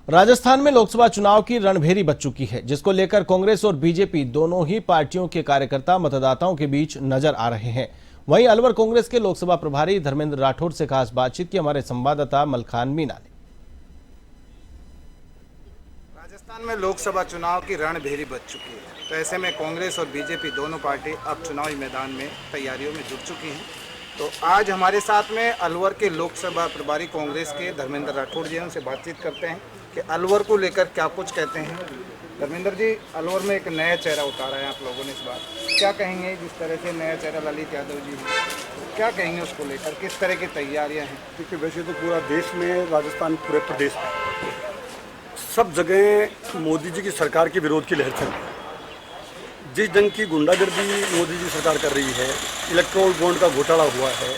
राजस्थान में लोकसभा चुनाव की रणभेरी बज चुकी है, जिसको लेकर कांग्रेस और बीजेपी दोनों ही पार्टियों के कार्यकर्ता मतदाताओं के बीच नजर आ रहे हैं। वहीं अलवर कांग्रेस के लोकसभा प्रभारी धर्मेंद्र राठौड़ से खास बातचीत की हमारे संवाददाता मलखान मीना ने। राजस्थान में लोकसभा चुनाव की रणभेरी बज चुकी है, तो ऐसे में कांग्रेस और बीजेपी दोनों पार्टी अब चुनावी मैदान में तैयारियों में जुट चुकी हैं। तो आज हमारे साथ में अलवर के लोकसभा प्रभारी कांग्रेस के धर्मेंद्र राठौड़ जी हैं, उनसे बातचीत करते हैं कि अलवर को लेकर क्या कुछ कहते हैं। धर्मेंद्र जी, अलवर में एक नया चेहरा उतारा है आप लोगों ने, इस बार क्या कहेंगे? जिस तरह से नया चेहरा ललित यादव जी हैं, क्या कहेंगे उसको लेकर? किस तरह की तैयारियां हैं? क्योंकि वैसे तो पूरा देश में, राजस्थान पूरे प्रदेश में सब जगह मोदी जी की सरकार के विरोध की लहर चल रही है। जिस ढंग की गुंडागर्दी मोदी जी सरकार कर रही है, इलेक्ट्रोल बॉन्ड का घोटाला हुआ है,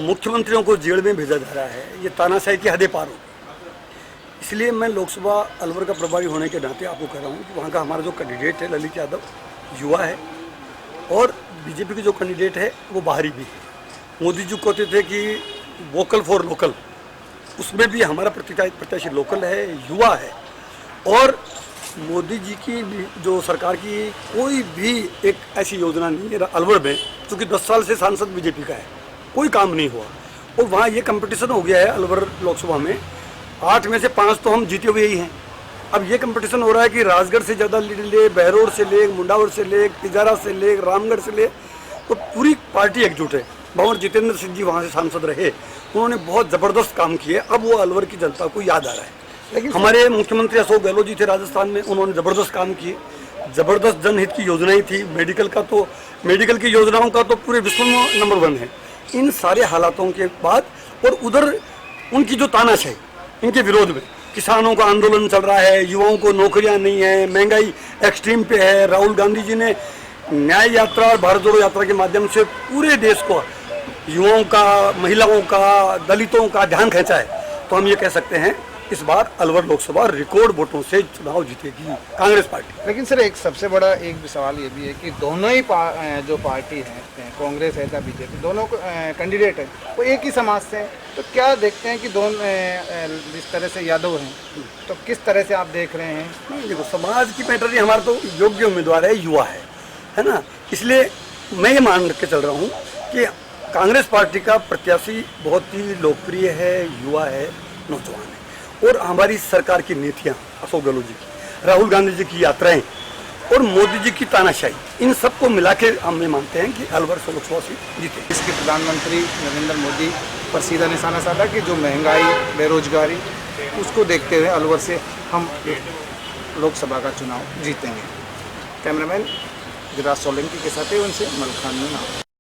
मुख्यमंत्रियों को जेल में भेजा जा रहा है, ये तानाशाही की हदें पार हो। इसलिए मैं लोकसभा अलवर का प्रभारी होने के नाते आपको कह रहा हूँ कि वहाँ का हमारा जो कैंडिडेट है ललित यादव, युवा है, और बीजेपी की जो कैंडिडेट है वो बाहरी भी है। मोदी जी कहते थे कि वोकल फॉर लोकल, उसमें भी हमारा प्रत्याशी लोकल है, युवा है। और मोदी जी की जो सरकार की कोई भी एक ऐसी योजना नहीं है अलवर में, क्योंकि 10 साल से सांसद बीजेपी का है, कोई काम नहीं हुआ। और वहाँ ये कंपटीशन हो गया है अलवर लोकसभा में, 8 में से 5 तो हम जीते हुए ही हैं। अब ये कंपटीशन हो रहा है कि राजगढ़ से ज़्यादा लीड ले, बहरोड से ले, मुंडावर से ले, तिजारा से ले, रामगढ़ से ले, तो पूरी पार्टी एकजुट है। भंवर जितेंद्र सिंह जी वहाँ से सांसद रहे, उन्होंने बहुत ज़बरदस्त काम किए। अब वो अलवर की जनता को याद आ रहा है। लेकिन हमारे मुख्यमंत्री अशोक गहलोत जी थे राजस्थान में, उन्होंने ज़बरदस्त काम किए, ज़बरदस्त जनहित की योजनाएं थी। मेडिकल की योजनाओं का तो पूरे विश्व में नंबर 1 है। इन सारे हालातों के बाद, और उधर उनकी जो तानाशाही, इनके विरोध में किसानों का आंदोलन चल रहा है, युवाओं को नौकरियां नहीं है, महंगाई एक्सट्रीम पे है। राहुल गांधी जी ने न्याय यात्रा और भारत जोड़ो यात्रा के माध्यम से पूरे देश को, युवाओं का, महिलाओं का, दलितों का ध्यान खींचा है। तो हम ये कह सकते हैं इस बार अलवर लोकसभा रिकॉर्ड वोटों से चुनाव जीतेगी कांग्रेस पार्टी। लेकिन सर, एक सबसे बड़ा एक भी सवाल ये भी है कि दोनों ही जो पार्टी है, कांग्रेस है या बीजेपी, दोनों कैंडिडेट है वो एक ही समाज से है। तो क्या देखते हैं कि दोनों जिस तरह से यादव हैं, तो किस तरह से आप देख रहे हैं? नहीं, देखो, समाज की मैटर नहीं, हमारा तो योग्य उम्मीदवार है, युवा है ना। इसलिए मैं ये मान के चल रहा हूँ कि कांग्रेस पार्टी का प्रत्याशी बहुत ही लोकप्रिय है, युवा है, नौजवान है। और हमारी सरकार की नीतियाँ, अशोक गहलोत जी की, राहुल गांधी जी की यात्राएं और मोदी जी की तानाशाही, इन सबको मिला के हम ये मानते हैं कि अलवर से लोकसभा सीट जीते। इसके प्रधानमंत्री नरेंद्र मोदी पर सीधा निशाना साधा कि जो महंगाई, बेरोजगारी, उसको देखते हुए अलवर से हम लोकसभा का चुनाव जीतेंगे। कैमरामैन गिराज सोलंकी के साथ उनसे मलखान मीना।